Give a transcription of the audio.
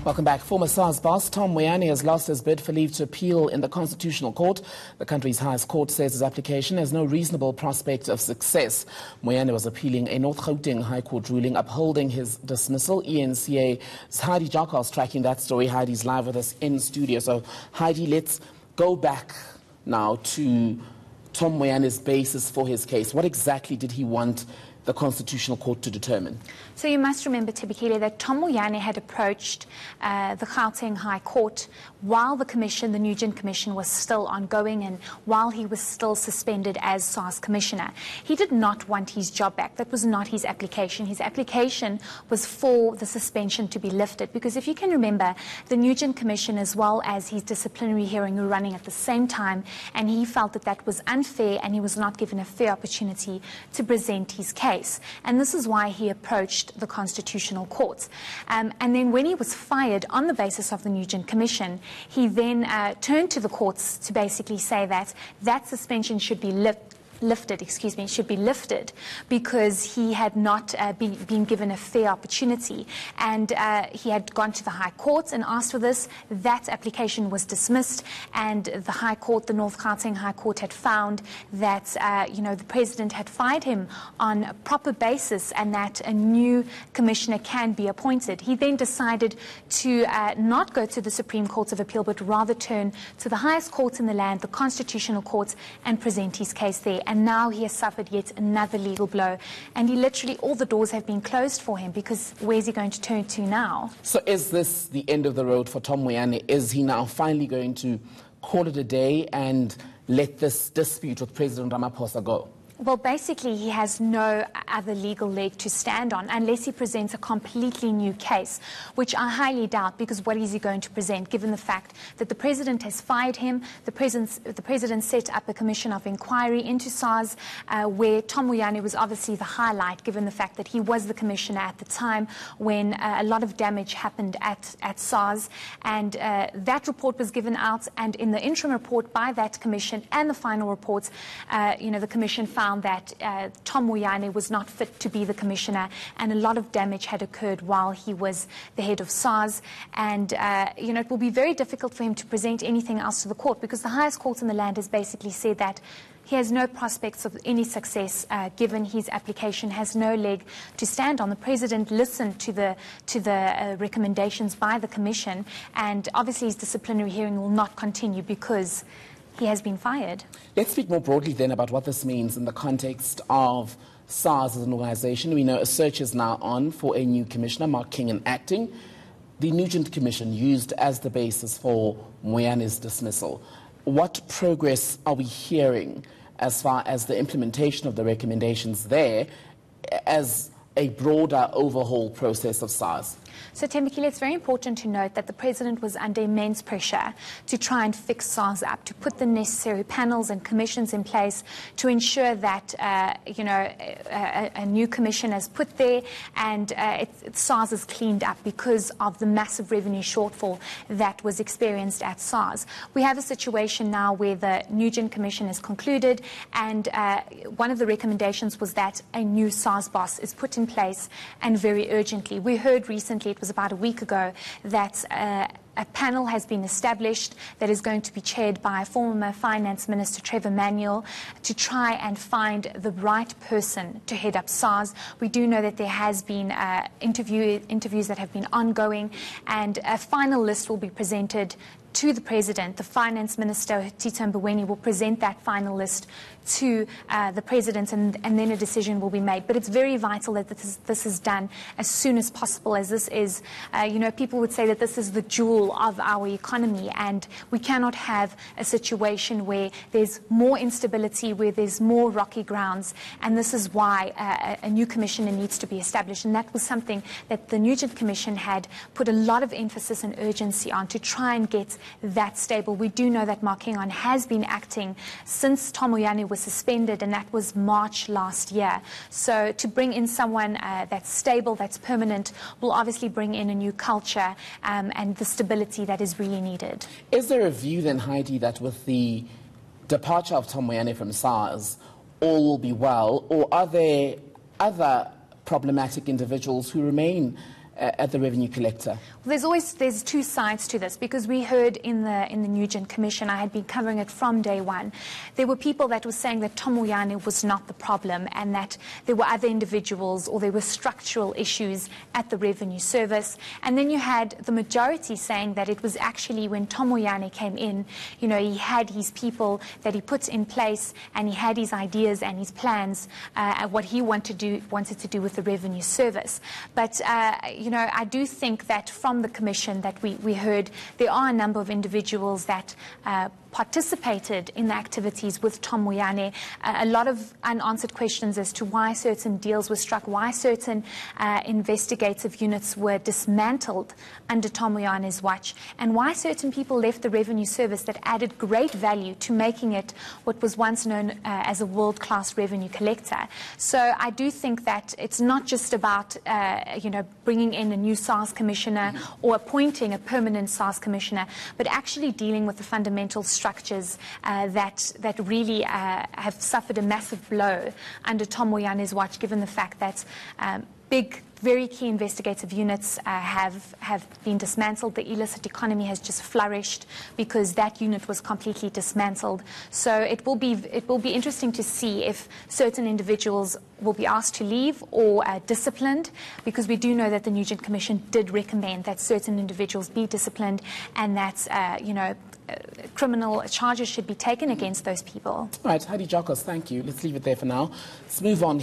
Welcome back. Former SARS boss Tom Moyane has lost his bid for leave to appeal in the Constitutional Court. The country's highest court says his application has no reasonable prospect of success. Moyane was appealing a North Gauteng High Court ruling upholding his dismissal. ENCA's Heidi Jackal's tracking that story. Heidi's live with us in studio. So, Heidi, let's go back now to Tom Moyane's basis for his case. What exactly did he want the Constitutional Court to determine? So you must remember, Tebekile, that Tom Moyane had approached the Gauteng High Court while the commission, the Nugent Commission, was still ongoing and while he was still suspended as SARS Commissioner. He did not want his job back. That was not his application. His application was for the suspension to be lifted, because if you can remember, the Nugent Commission as well as his disciplinary hearing were running at the same time, and he felt that that was unfair and he was not given a fair opportunity to present his case. And this is why he approached the Constitutional Court. And then when he was fired on the basis of the Nugent Commission, he then turned to the courts to basically say that that suspension should be should be lifted because he had not been given a fair opportunity. And he had gone to the High Court and asked for this. That application was dismissed, and the High Court, the North Gauteng High Court, had found that the President had fired him on a proper basis and that a new commissioner can be appointed. He then decided to not go to the Supreme Court of Appeal, but rather turn to the highest court in the land, the Constitutional Court, and present his case there. And now he has suffered yet another legal blow. And he literally, all the doors have been closed for him, because where's he going to turn to now? So is this the end of the road for Tom Moyane? Is he now finally going to call it a day and let this dispute with President Ramaphosa go? Well, basically, he has no other legal leg to stand on unless he presents a completely new case, which I highly doubt, because what is he going to present, given the fact that the President has fired him? The President set up a commission of inquiry into SARS, where Tom Moyane was obviously the highlight, given the fact that he was the commissioner at the time when a lot of damage happened at SARS. And that report was given out, and in the interim report by that commission and the final reports, the commission found that Tom Moyane was not fit to be the commissioner, and a lot of damage had occurred while he was the head of SARS. And it will be very difficult for him to present anything else to the court, because the highest court in the land has basically said that he has no prospects of any success, given his application has no leg to stand on. The President listened to the recommendations by the commission, and obviously his disciplinary hearing will not continue because he has been fired. Let's speak more broadly then about what this means in the context of SARS as an organization. We know a search is now on for a new commissioner, Mark King, acting. The Nugent Commission used as the basis for Moyane's dismissal. What progress are we hearing as far as the implementation of the recommendations there as a broader overhaul process of SARS? So, Tembekile, it's very important to note that the President was under immense pressure to try and fix SARS up, to put the necessary panels and commissions in place to ensure that, a new commission is put there and SARS is cleaned up because of the massive revenue shortfall that was experienced at SARS. We have a situation now where the Nugent Commission is concluded, and one of the recommendations was that a new SARS boss is put in place, and very urgently. We heard recently, it was about a week ago, that a panel has been established that is going to be chaired by former Finance Minister Trevor Manuel to try and find the right person to head up SARS. We do know that there has been interviews that have been ongoing, and a final list will be presented to the President. The Finance Minister, Tito Mboweni, will present that final list to the President, and then a decision will be made. But it's very vital that this is done as soon as possible, as this is, people would say that this is the jewel of our economy, and we cannot have a situation where there's more instability, where there's more rocky grounds, and this is why a new commissioner needs to be established. And that was something that the Nugent Commission had put a lot of emphasis and urgency on, to try and get that stable. We do know that Mark King has been acting since Tom Moyane was suspended, and that was March last year. So to bring in someone that's stable, that's permanent, will obviously bring in a new culture and the stability that is really needed. Is there a view then, Heidi, that with the departure of Tom Moyane from SARS, all will be well, or are there other problematic individuals who remain at the revenue collector? Well, there's two sides to this, because we heard in the Nugent Commission, I had been covering it from day one, there were people that were saying that Tom Moyane was not the problem and that there were other individuals or there were structural issues at the Revenue Service. And then you had the majority saying that it was actually when Tom Moyane came in, you know, he had his people that he put in place and he had his ideas and his plans, what he wanted to do with the Revenue Service. But, you know, I do think that from the Commission that we heard, there are a number of individuals that participated in the activities with Tom Moyane. A lot of unanswered questions as to why certain deals were struck, why certain investigative units were dismantled under Tom Moyane's watch, and why certain people left the Revenue Service that added great value to making it what was once known as a world-class revenue collector. So I do think that it's not just about you know, bringing in a new SARS commissioner or appointing a permanent SARS commissioner, but actually dealing with the fundamental structures that really have suffered a massive blow under Tom Moyane's watch, given the fact that big, very key investigative units have been dismantled. The illicit economy has just flourished because that unit was completely dismantled. So it will be interesting to see if certain individuals will be asked to leave or disciplined, because we do know that the Nugent Commission did recommend that certain individuals be disciplined and that you know, criminal charges should be taken against those people. All right, Heidi Jacobs, thank you. Let's leave it there for now. Let's move on.